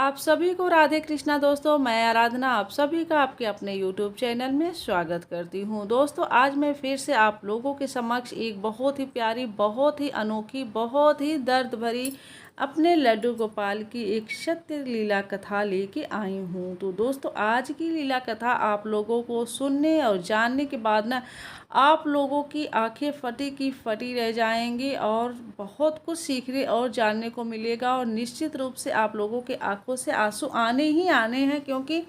आप सभी को राधे कृष्णा दोस्तों। मैं आराधना आप सभी का आपके अपने यूट्यूब चैनल में स्वागत करती हूं। दोस्तों आज मैं फिर से आप लोगों के समक्ष एक बहुत ही प्यारी, बहुत ही अनोखी, बहुत ही दर्द भरी अपने लड्डू गोपाल की एक सत्य लीला कथा लेके आई हूं। तो दोस्तों आज की लीला कथा आप लोगों को सुनने और जानने के बाद ना आप लोगों की आंखें फटी की फटी रह जाएंगी और बहुत कुछ सीखने और जानने को मिलेगा। और निश्चित रूप से आप लोगों के आंखों से आंसू आने ही आने हैं, क्योंकि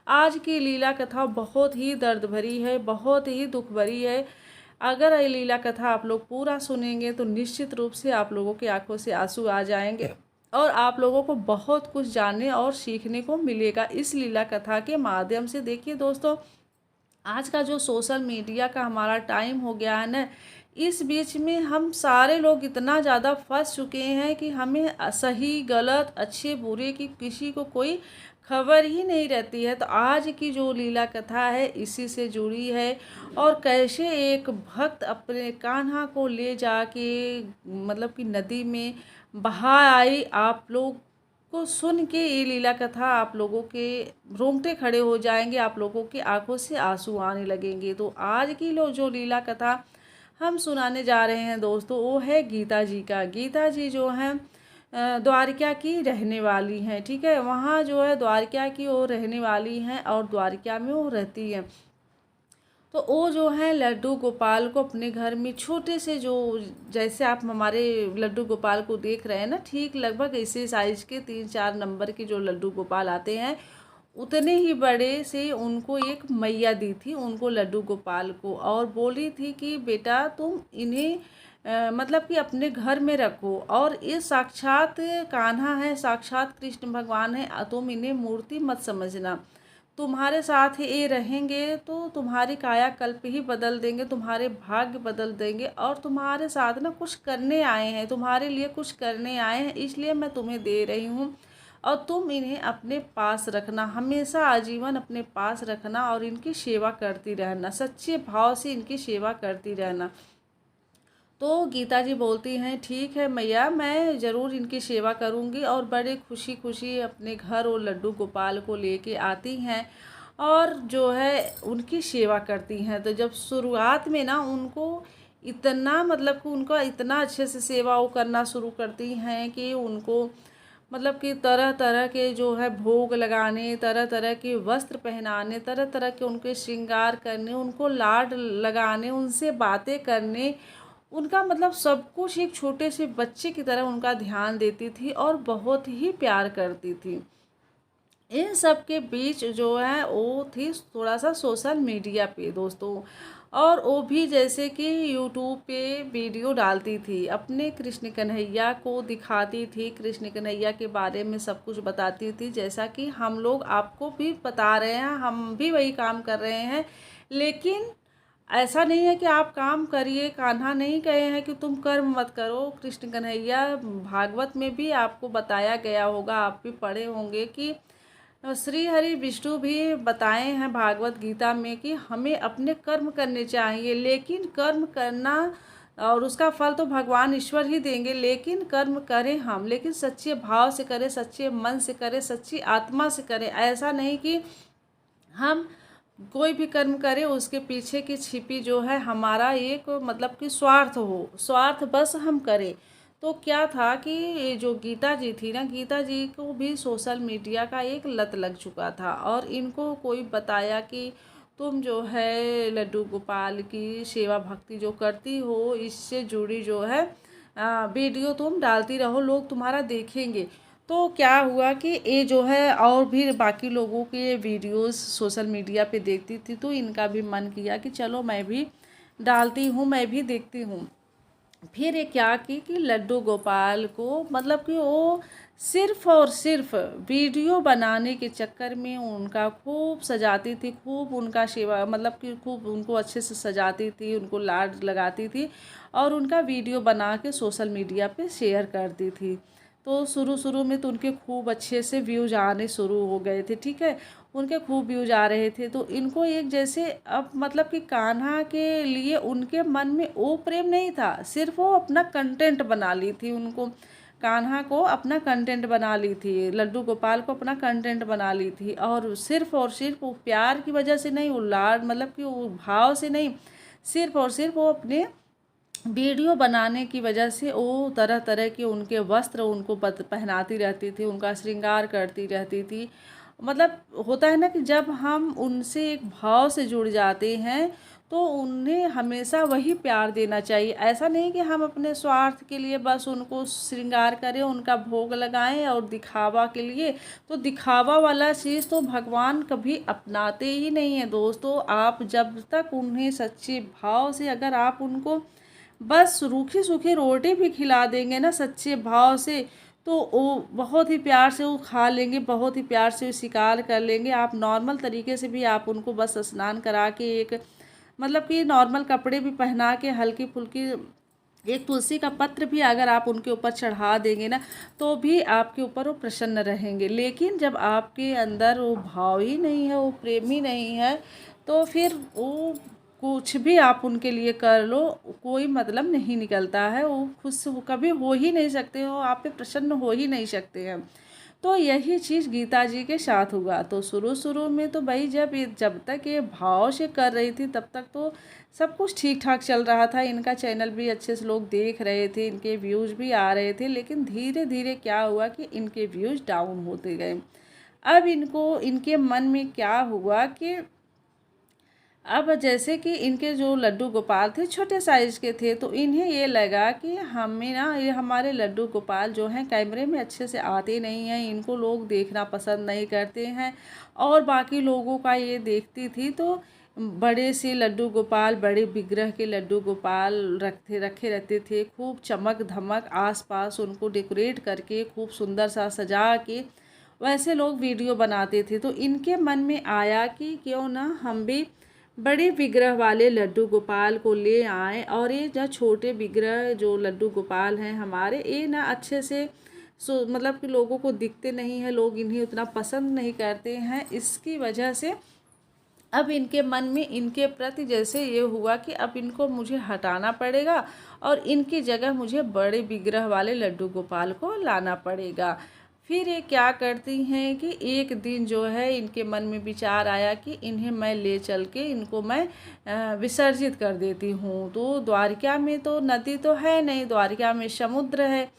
आज की लीला कथा बहुत ही दर्द भरी है, बहुत ही दुख भरी है। अगर ये लीला कथा आप लोग पूरा सुनेंगे तो निश्चित रूप से आप लोगों की आंखों से आंसू आ जाएंगे और आप लोगों को बहुत कुछ जानने और सीखने को मिलेगा इस लीला कथा के माध्यम से। देखिए दोस्तों, आज का जो सोशल मीडिया का हमारा टाइम हो गया है ना, इस बीच में हम सारे लोग इतना ज़्यादा फंस चुके हैं कि हमें सही गलत अच्छे बुरे की किसी को कोई खबर ही नहीं रहती है। तो आज की जो लीला कथा है इसी से जुड़ी है। और कैसे एक भक्त अपने कान्हा को ले जाके मतलब कि नदी में बहा आई, आप लोग को सुन के ये लीला कथा आप लोगों के रोंगटे खड़े हो जाएंगे, आप लोगों की आंखों से आंसू आने लगेंगे। तो आज की जो लीला कथा हम सुनाने जा रहे हैं दोस्तों, वो है गीता जी का। गीता जी जो हैं द्वारिका की रहने वाली हैं, ठीक है। वहाँ जो है द्वारिका की वो रहने वाली हैं और द्वारिका में वो रहती हैं। तो वो जो है लड्डू गोपाल को अपने घर में छोटे से, जो जैसे आप हमारे लड्डू गोपाल को देख रहे हैं ना, ठीक लगभग इसी साइज के 3-4 नंबर के जो लड्डू गोपाल आते हैं, उतने ही बड़े से उनको एक मैया दी थी उनको, लड्डू गोपाल को, और बोली थी कि बेटा तुम इन्हें मतलब कि अपने घर में रखो। और ये साक्षात कान्हा है, साक्षात कृष्ण भगवान है, तुम इन्हें मूर्ति मत समझना। तुम्हारे साथ ये रहेंगे तो तुम्हारी कायाकल्प ही बदल देंगे, तुम्हारे भाग्य बदल देंगे। और तुम्हारे साथ ना कुछ करने आए हैं, तुम्हारे लिए कुछ करने आए हैं, इसलिए मैं तुम्हें दे रही हूँ। और तुम इन्हें अपने पास रखना, हमेशा आजीवन अपने पास रखना और इनकी सेवा करती रहना, सच्चे भाव से इनकी सेवा करती रहना। तो गीता जी बोलती हैं ठीक है मैया, मैं ज़रूर इनकी सेवा करूंगी। और बड़े खुशी खुशी अपने घर वो लड्डू गोपाल को लेके आती हैं और जो है उनकी सेवा करती हैं। तो जब शुरुआत में ना उनको इतना मतलब कि उनका इतना अच्छे से सेवा वो करना शुरू करती हैं कि उनको मतलब कि तरह तरह के जो है भोग लगाने, तरह तरह के वस्त्र पहनाने, तरह तरह के उनके श्रृंगार करने, उनको लाड लगाने, उनसे बातें करने, उनका मतलब सब कुछ एक छोटे से बच्चे की तरह उनका ध्यान देती थी और बहुत ही प्यार करती थी। इन सब के बीच जो है वो थी थोड़ा सा सोशल मीडिया पे दोस्तों, और वो भी जैसे कि यूट्यूब पे वीडियो डालती थी, अपने कृष्ण कन्हैया को दिखाती थी, कृष्ण कन्हैया के बारे में सब कुछ बताती थी, जैसा कि हम लोग आपको भी बता रहे हैं, हम भी वही काम कर रहे हैं। लेकिन ऐसा नहीं है कि आप काम करिए, कान्हा नहीं कहे हैं कि तुम कर्म मत करो। कृष्ण कन्हैया भागवत में भी आपको बताया गया होगा, आप भी पढ़े होंगे कि श्री हरि विष्णु भी बताए हैं भागवत गीता में कि हमें अपने कर्म करने चाहिए, लेकिन कर्म करना और उसका फल तो भगवान ईश्वर ही देंगे, लेकिन कर्म करें हम, लेकिन सच्चे भाव से करें, सच्चे मन से करें, सच्ची आत्मा से करें। ऐसा नहीं कि हम कोई भी कर्म करें उसके पीछे की छिपी जो है हमारा एक मतलब कि स्वार्थ हो, स्वार्थ बस हम करें। तो क्या था कि ये जो गीता जी थी ना, गीता जी को भी सोशल मीडिया का एक लत लग चुका था और इनको कोई बताया कि तुम जो है लड्डू गोपाल की सेवा भक्ति जो करती हो, इससे जुड़ी जो है वीडियो तुम डालती रहो, लोग तुम्हारा देखेंगे। तो क्या हुआ कि ये जो है और भी बाकी लोगों के वीडियोस सोशल मीडिया पे देखती थी, तो इनका भी मन किया कि चलो मैं भी डालती हूँ, मैं भी देखती हूँ। फिर ये क्या की कि लड्डू गोपाल को मतलब कि वो सिर्फ और सिर्फ वीडियो बनाने के चक्कर में उनका खूब सजाती थी, खूब उनका सेवा मतलब कि खूब उनको अच्छे से सजाती थी, उनको लाड लगाती थी और उनका वीडियो बना के सोशल मीडिया पे शेयर करती थी। तो शुरू शुरू में तो उनके खूब अच्छे से व्यूज आने शुरू हो गए थे, ठीक है, उनके खूब व्यूज आ रहे थे। तो इनको एक जैसे अब मतलब कि कान्हा के लिए उनके मन में वो प्रेम नहीं था, सिर्फ वो अपना कंटेंट बना ली थी, उनको कान्हा को अपना कंटेंट बना ली थी, लड्डू गोपाल को अपना कंटेंट बना ली थी। और सिर्फ वो प्यार की वजह से नहीं, वो लाड मतलब कि वो भाव से नहीं, सिर्फ और सिर्फ वो अपने वीडियो बनाने की वजह से वो तरह तरह के उनके वस्त्र उनको पहनाती रहती थी, उनका श्रृंगार करती रहती थी। मतलब होता है ना कि जब हम उनसे एक भाव से जुड़ जाते हैं तो उन्हें हमेशा वही प्यार देना चाहिए। ऐसा नहीं कि हम अपने स्वार्थ के लिए बस उनको श्रृंगार करें, उनका भोग लगाएं और दिखावा के लिए। तो दिखावा वाला चीज़ तो भगवान कभी अपनाते ही नहीं है दोस्तों। आप जब तक उन्हें सच्चे भाव से, अगर आप उनको बस रूखी सूखी रोटी भी खिला देंगे ना सच्चे भाव से, तो वो बहुत ही प्यार से वो खा लेंगे, बहुत ही प्यार से वो शिकार कर लेंगे। आप नॉर्मल तरीके से भी आप उनको बस स्नान करा के एक मतलब कि नॉर्मल कपड़े भी पहना के हल्की फुल्की एक तुलसी का पत्र भी अगर आप उनके ऊपर चढ़ा देंगे ना, तो भी आपके ऊपर वो प्रसन्न रहेंगे। लेकिन जब आपके अंदर वो भाव ही नहीं है, वो प्रेम ही नहीं है, तो फिर वो कुछ भी आप उनके लिए कर लो, कोई मतलब नहीं निकलता है। वो खुद से वो कभी हो ही नहीं सकते हो, आप पे प्रसन्न हो ही नहीं सकते हैं। तो यही चीज़ गीता जी के साथ हुआ। तो शुरू शुरू में तो भाई जब तक ये भाव से कर रही थी तब तक तो सब कुछ ठीक ठाक चल रहा था, इनका चैनल भी अच्छे से लोग देख रहे थे, इनके व्यूज़ भी आ रहे थे। लेकिन धीरे धीरे क्या हुआ कि इनके व्यूज़ डाउन होते गए। अब इनके मन में क्या हुआ कि अब जैसे कि इनके जो लड्डू गोपाल थे छोटे साइज़ के थे, तो इन्हें ये लगा कि हमें ना ये हमारे लड्डू गोपाल जो हैं कैमरे में अच्छे से आते नहीं हैं, इनको लोग देखना पसंद नहीं करते हैं। और बाकी लोगों का ये देखती थी तो बड़े से लड्डू गोपाल, बड़े विग्रह के लड्डू गोपाल रखे रहते थे, खूब चमक धमक आसपास उनको डेकोरेट करके खूब सुंदर सा सजा के वैसे लोग वीडियो बनाते थे। तो इनके मन में आया कि क्यों ना हम भी बड़े विग्रह वाले लड्डू गोपाल को ले आएँ, और ये जो छोटे विग्रह जो लड्डू गोपाल हैं हमारे, ये ना अच्छे से मतलब कि लोगों को दिखते नहीं हैं, लोग इन्हें उतना पसंद नहीं करते हैं। इसकी वजह से अब इनके मन में इनके प्रति जैसे ये हुआ कि अब इनको मुझे हटाना पड़ेगा और इनकी जगह मुझे बड़े विग्रह वाले लड्डू गोपाल को लाना पड़ेगा। फिर ये क्या करती हैं कि एक दिन जो है इनके मन में विचार आया कि इन्हें मैं ले चल के इनको मैं विसर्जित कर देती हूँ। तो द्वारिका में तो नदी तो है नहीं, द्वारिका में समुद्र है।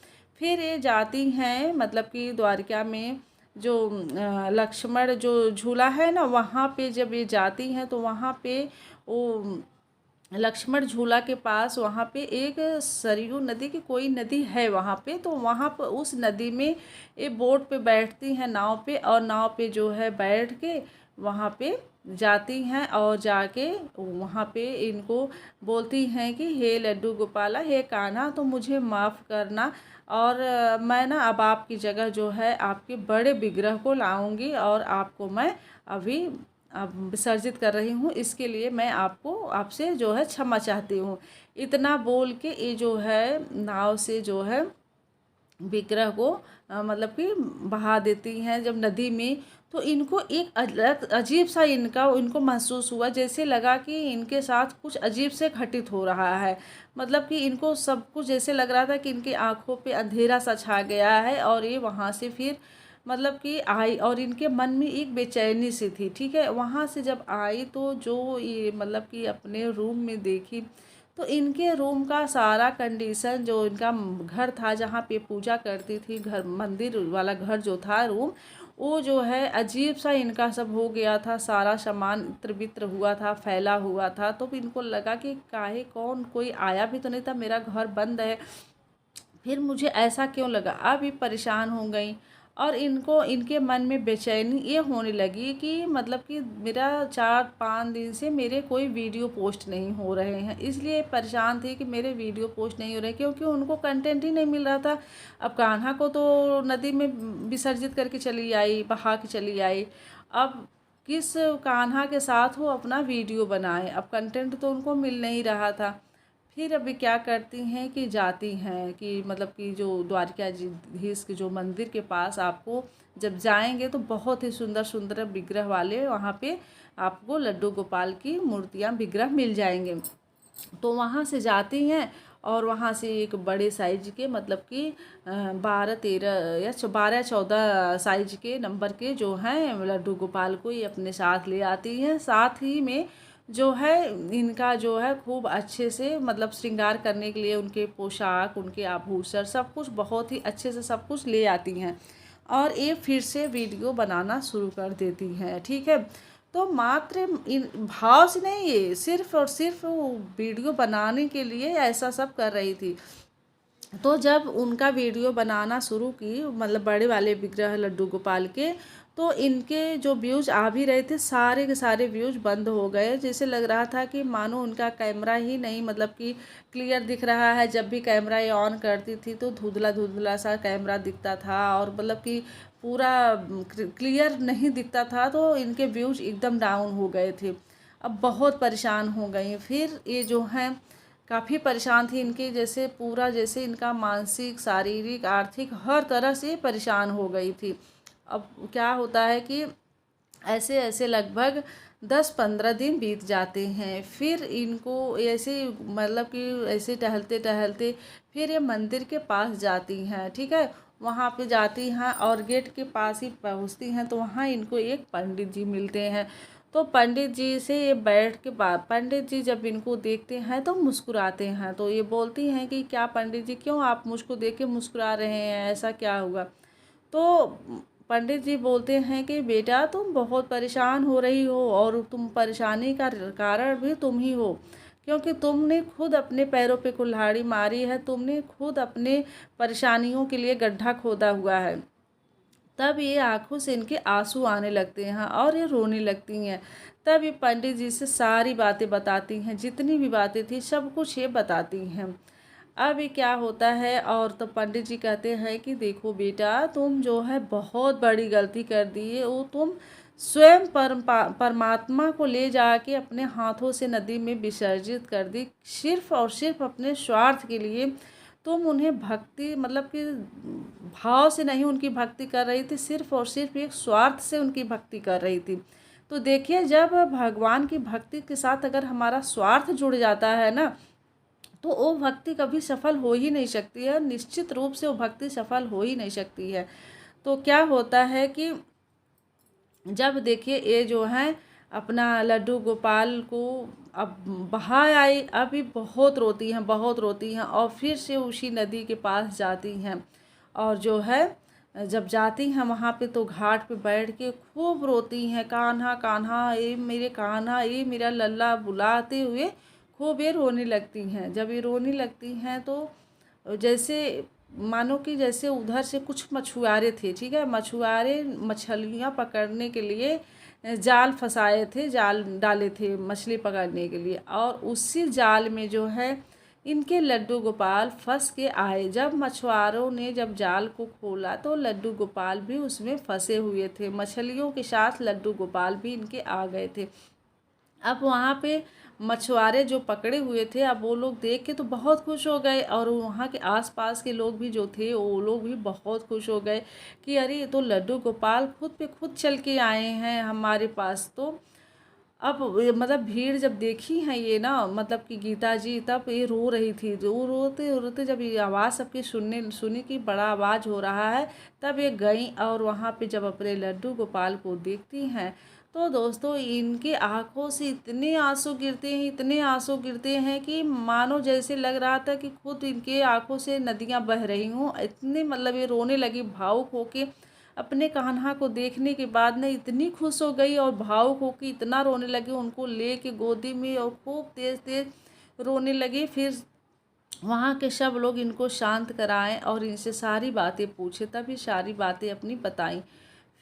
फिर ये जाती हैं, मतलब कि द्वारिका में जो लक्ष्मण जो झूला है ना, वहाँ पे जब ये जाती हैं तो वहाँ पे वो लक्ष्मण झूला के पास वहाँ पे एक सरयू नदी की कोई नदी है वहाँ पे, तो वहाँ पर उस नदी में ये बोट पे बैठती हैं, नाव पे, और नाव पे जो है बैठ के वहाँ पे जाती हैं और जाके वहाँ पे इनको बोलती हैं कि हे लड्डू गोपाला, हे कान्हा, तो मुझे माफ़ करना, और मैं ना अब आपकी जगह जो है आपके बड़े विग्रह को लाऊंगी और आपको मैं अभी अब विसर्जित कर रही हूँ, इसके लिए मैं आपसे जो है क्षमा चाहती हूँ। इतना बोल के ये जो है नाव से जो है विग्रह को मतलब कि बहा देती हैं जब नदी में। तो इनको एक अलग अजीब सा इनको महसूस हुआ, जैसे लगा कि इनके साथ कुछ अजीब से घटित हो रहा है। मतलब कि इनको सब कुछ जैसे लग रहा था कि इनकी आँखों पे अंधेरा सा छा गया है, और ये वहाँ से फिर मतलब कि आई, और इनके मन में एक बेचैनी सी थी। ठीक है, वहाँ से जब आई तो जो ये मतलब कि अपने रूम में देखी, तो इनके रूम का सारा कंडीशन, जो इनका घर था जहाँ पे पूजा करती थी, घर मंदिर वाला घर जो था रूम, वो जो है अजीब सा इनका सब हो गया था, सारा सामान इत्र बित्र हुआ था, फैला हुआ था। तो इनको लगा कि काहे कौन कोई आया भी तो नहीं था, मेरा घर बंद है, फिर मुझे ऐसा क्यों लगा। अब ये परेशान हो गई और इनके मन में बेचैनी ये होने लगी कि मतलब कि मेरा 4-5 दिन से मेरे कोई वीडियो पोस्ट नहीं हो रहे हैं, इसलिए परेशान थी कि मेरे वीडियो पोस्ट नहीं हो रहे, क्योंकि उनको कंटेंट ही नहीं मिल रहा था। अब कान्हा को तो नदी में विसर्जित करके चली आई, बहा के चली आई, अब किस कान्हा के साथ वो अपना वीडियो बनाए, अब कंटेंट तो उनको मिल नहीं रहा था। फिर अभी क्या करती हैं कि जाती हैं कि मतलब कि जो द्वारकाधीश के जो मंदिर के पास आपको जब जाएंगे तो बहुत ही सुंदर सुंदर विग्रह वाले वहाँ पे आपको लड्डू गोपाल की मूर्तियाँ विग्रह मिल जाएंगे। तो वहाँ से जाती हैं और वहाँ से एक बड़े साइज के मतलब कि 12-13 या 12-14 साइज के नंबर के जो हैं लड्डू गोपाल को ये अपने साथ ले आती हैं। साथ ही में जो है इनका जो है खूब अच्छे से मतलब श्रृंगार करने के लिए उनके पोशाक, उनके आभूषण सब कुछ बहुत ही अच्छे से सब कुछ ले आती हैं और ये फिर से वीडियो बनाना शुरू कर देती हैं। ठीक है, तो मात्र इन भाव से नहीं, ये सिर्फ और सिर्फ वीडियो बनाने के लिए ऐसा सब कर रही थी। तो जब उनका वीडियो बनाना शुरू की मतलब बड़े वाले विग्रह लड्डू गोपाल के, तो इनके जो व्यूज़ आ भी रहे थे सारे के सारे व्यूज़ बंद हो गए। जैसे लग रहा था कि मानो उनका कैमरा ही नहीं मतलब कि क्लियर दिख रहा है। जब भी कैमरा ये ऑन करती थी तो धुंधला धुंधला सा कैमरा दिखता था और मतलब कि पूरा क्लियर नहीं दिखता था। तो इनके व्यूज़ एकदम डाउन हो गए थे। अब बहुत परेशान हो गई। फिर ये जो हैं काफ़ी परेशान थी, इनके जैसे पूरा जैसे इनका मानसिक, शारीरिक, आर्थिक हर तरह से परेशान हो गई थी। अब क्या होता है कि ऐसे ऐसे लगभग 10-15 दिन बीत जाते हैं। फिर इनको ऐसे मतलब कि ऐसे टहलते टहलते फिर ये मंदिर के पास जाती हैं। ठीक है, वहाँ पे जाती हैं और गेट के पास ही पहुँचती हैं तो वहाँ इनको एक पंडित जी मिलते हैं। तो पंडित जी से ये बैठ के बाद पंडित जी जब इनको देखते हैं तो मुस्कुराते हैं। तो ये बोलती हैं कि क्या पंडित जी, क्यों आप मुझको देख के मुस्कुरा रहे हैं, ऐसा क्या हुआ? तो पंडित जी बोलते हैं कि बेटा तुम बहुत परेशान हो रही हो और तुम परेशानी का कारण भी तुम ही हो, क्योंकि तुमने खुद अपने पैरों पे कुल्हाड़ी मारी है, तुमने खुद अपने परेशानियों के लिए गड्ढा खोदा हुआ है। तब ये आंखों से इनके आंसू आने लगते हैं और ये रोने लगती हैं। तब ये पंडित जी से सारी बातें बताती हैं, जितनी भी बातें थी सब कुछ ये बताती हैं। अब ये क्या होता है और तो पंडित जी कहते हैं कि देखो बेटा, तुम जो है बहुत बड़ी गलती कर दी है। वो तुम स्वयं परमात्मा को ले जाके अपने हाथों से नदी में विसर्जित कर दी, सिर्फ और सिर्फ अपने स्वार्थ के लिए। तुम उन्हें भक्ति मतलब कि भाव से नहीं उनकी भक्ति कर रही थी, सिर्फ और सिर्फ एक स्वार्थ से उनकी भक्ति कर रही थी। तो देखिए, जब भगवान की भक्ति के साथ अगर हमारा स्वार्थ जुड़ जाता है ना, तो वो भक्ति कभी सफल हो ही नहीं सकती है। निश्चित रूप से वो भक्ति सफल हो ही नहीं सकती है। तो क्या होता है कि जब देखिए ये जो है अपना लड्डू गोपाल को अब बहा आई, अभी बहुत रोती हैं, बहुत रोती हैं और फिर से उसी नदी के पास जाती हैं। और जो है जब जाती हैं वहाँ पे तो घाट पे बैठ के खूब रोती हैं, कान्हा कान्हा ये मेरे कान्हा, ये मेरा लल्ला बुलाते हुए खूब ये रोने लगती हैं। जब ये रोने लगती हैं तो जैसे मानो कि जैसे उधर से कुछ मछुआरे थे, ठीक है, मछुआरे मछलियाँ पकड़ने के लिए जाल फंसाए थे, जाल डाले थे मछली पकड़ने के लिए, और उसी जाल में जो है इनके लड्डू गोपाल फंस के आए। जब मछुआरों ने जब जाल को खोला तो लड्डू गोपाल भी उसमें फंसे हुए थे, मछलियों के साथ लड्डू गोपाल भी इनके आ गए थे। अब वहाँ पे मछुआरे जो पकड़े हुए थे, अब वो लोग देख के तो बहुत खुश हो गए और वहाँ के आसपास के लोग भी जो थे वो लोग भी बहुत खुश हो गए कि अरे ये तो लड्डू गोपाल खुद पे खुद चल के आए हैं हमारे पास। तो अब मतलब भीड़ जब देखी है ये ना मतलब कि गीता जी, तब ये रो रही थी। जो रोते रोते जब ये आवाज़ सबकी सुनी कि बड़ा आवाज़ हो रहा है, तब ये गई और वहाँ पे जब अपने लड्डू गोपाल को देखती हैं तो दोस्तों इनकी आंखों से इतने आंसू गिरते हैं, इतने आंसू गिरते हैं कि मानो जैसे लग रहा था कि खुद इनके आंखों से नदियाँ बह रही हों। इतने मतलब ये रोने लगी भावुक होके। अपने कान्हा को देखने के बाद ना इतनी खुश हो गई और भावुक होकर इतना रोने लगी, उनको ले के गोदी में और खूब तेज़ तेज़ रोने लगी। फिर वहाँ के सब लोग इनको शांत कराएं और इनसे सारी बातें पूछे, तभी सारी बातें अपनी बताई।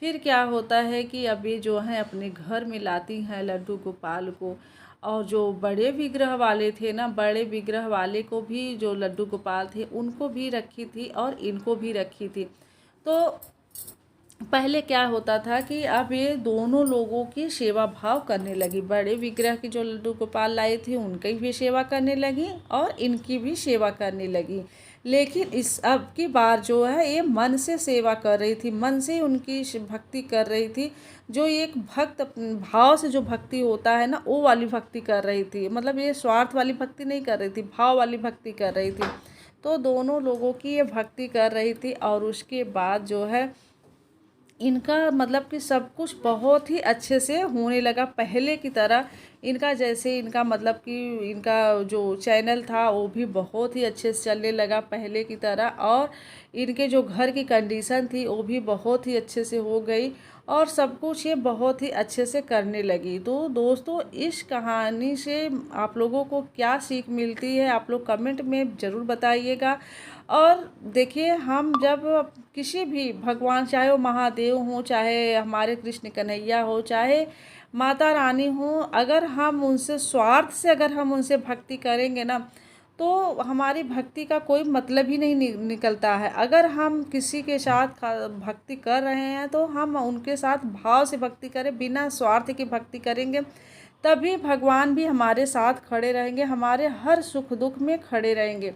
फिर क्या होता है कि अब ये जो है अपने घर में लाती हैं लड्डू गोपाल को, और जो बड़े विग्रह वाले थे ना, बड़े विग्रह वाले को भी जो लड्डू गोपाल थे उनको भी रखी थी और इनको भी रखी थी। तो पहले क्या होता था कि अब ये दोनों लोगों की सेवा भाव करने लगी। बड़े विग्रह की जो लड्डू गोपाल लाए थे उनकी भी सेवा करने लगी और इनकी भी सेवा करने लगी। लेकिन इस अब की बार जो है ये मन से सेवा कर रही थी, मन से उनकी भक्ति कर रही थी। जो एक भक्त भाव से जो भक्ति होता है ना, वो वाली भक्ति कर रही थी। मतलब ये स्वार्थ वाली भक्ति नहीं कर रही थी, भाव वाली भक्ति कर रही थी। तो दोनों लोगों की ये भक्ति कर रही थी और उसके बाद जो है इनका मतलब कि सब कुछ बहुत ही अच्छे से होने लगा पहले की तरह। इनका जैसे इनका मतलब कि इनका जो चैनल था वो भी बहुत ही अच्छे से चलने लगा पहले की तरह, और इनके जो घर की कंडीशन थी वो भी बहुत ही अच्छे से हो गई, और सब कुछ ये बहुत ही अच्छे से करने लगी। तो दोस्तों, इस कहानी से आप लोगों को क्या सीख मिलती है, आप लोग कमेंट में ज़रूर बताइएगा। और देखिए, हम जब किसी भी भगवान, चाहे वो महादेव हों, चाहे हमारे कृष्ण कन्हैया हो, चाहे माता रानी हो, अगर हम उनसे स्वार्थ से अगर हम उनसे भक्ति करेंगे ना, तो हमारी भक्ति का कोई मतलब ही नहीं निकलता है। अगर हम किसी के साथ भक्ति कर रहे हैं तो हम उनके साथ भाव से भक्ति करें, बिना स्वार्थ की भक्ति करेंगे, तभी भगवान भी हमारे साथ खड़े रहेंगे, हमारे हर सुख दुख में खड़े रहेंगे।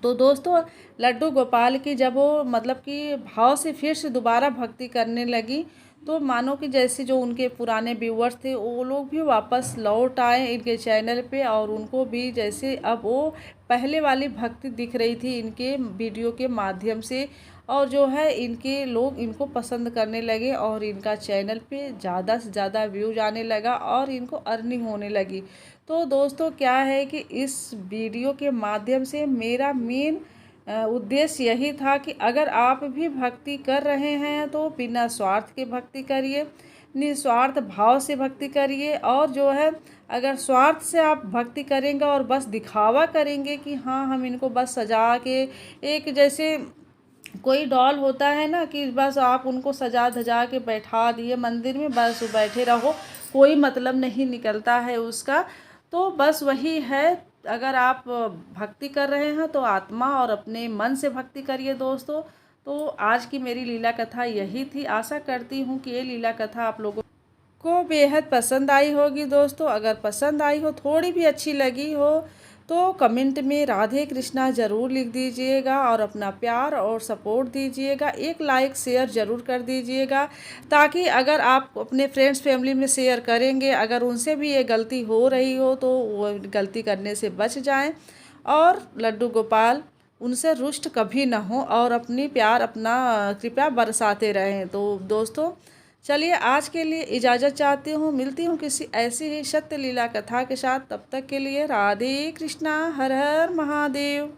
तो दोस्तों, लड्डू गोपाल की जब वो मतलब कि भाव से फिर से दोबारा भक्ति करने लगी, तो मानो कि जैसे जो उनके पुराने व्यूअर्स थे वो लोग भी वापस लौट आए इनके चैनल पे, और उनको भी जैसे अब वो पहले वाली भक्ति दिख रही थी इनके वीडियो के माध्यम से। और जो है इनके लोग इनको पसंद करने लगे, और इनका चैनल पे ज़्यादा से ज़्यादा व्यूज आने लगा और इनको अर्निंग होने लगी। तो दोस्तों, क्या है कि इस वीडियो के माध्यम से मेरा मेन उद्देश्य यही था कि अगर आप भी भक्ति कर रहे हैं तो बिना स्वार्थ के भक्ति करिए, निस्वार्थ भाव से भक्ति करिए। और जो है अगर स्वार्थ से आप भक्ति करेंगे और बस दिखावा करेंगे कि हाँ हम इनको बस सजा के, एक जैसे कोई डॉल होता है ना कि बस आप उनको सजा धजा के बैठा दिए मंदिर में, बस बैठे रहो, कोई मतलब नहीं निकलता है उसका। तो बस वही है, अगर आप भक्ति कर रहे हैं तो आत्मा और अपने मन से भक्ति करिए दोस्तों। तो आज की मेरी लीला कथा यही थी। आशा करती हूँ कि ये लीला कथा आप लोगों को बेहद पसंद आई होगी दोस्तों। अगर पसंद आई हो, थोड़ी भी अच्छी लगी हो, तो कमेंट में राधे कृष्णा ज़रूर लिख दीजिएगा और अपना प्यार और सपोर्ट दीजिएगा। एक लाइक शेयर ज़रूर कर दीजिएगा, ताकि अगर आप अपने फ्रेंड्स फैमिली में शेयर करेंगे, अगर उनसे भी ये गलती हो रही हो तो वो गलती करने से बच जाएं, और लड्डू गोपाल उनसे रुष्ट कभी ना हो, और अपनी प्यार अपना कृपया बरसाते रहें। तो दोस्तों, चलिए आज के लिए इजाज़त चाहती हूँ, मिलती हूँ किसी ऐसी ही सत्य लीला कथा के साथ। तब तक के लिए राधे कृष्णा, हर हर महादेव।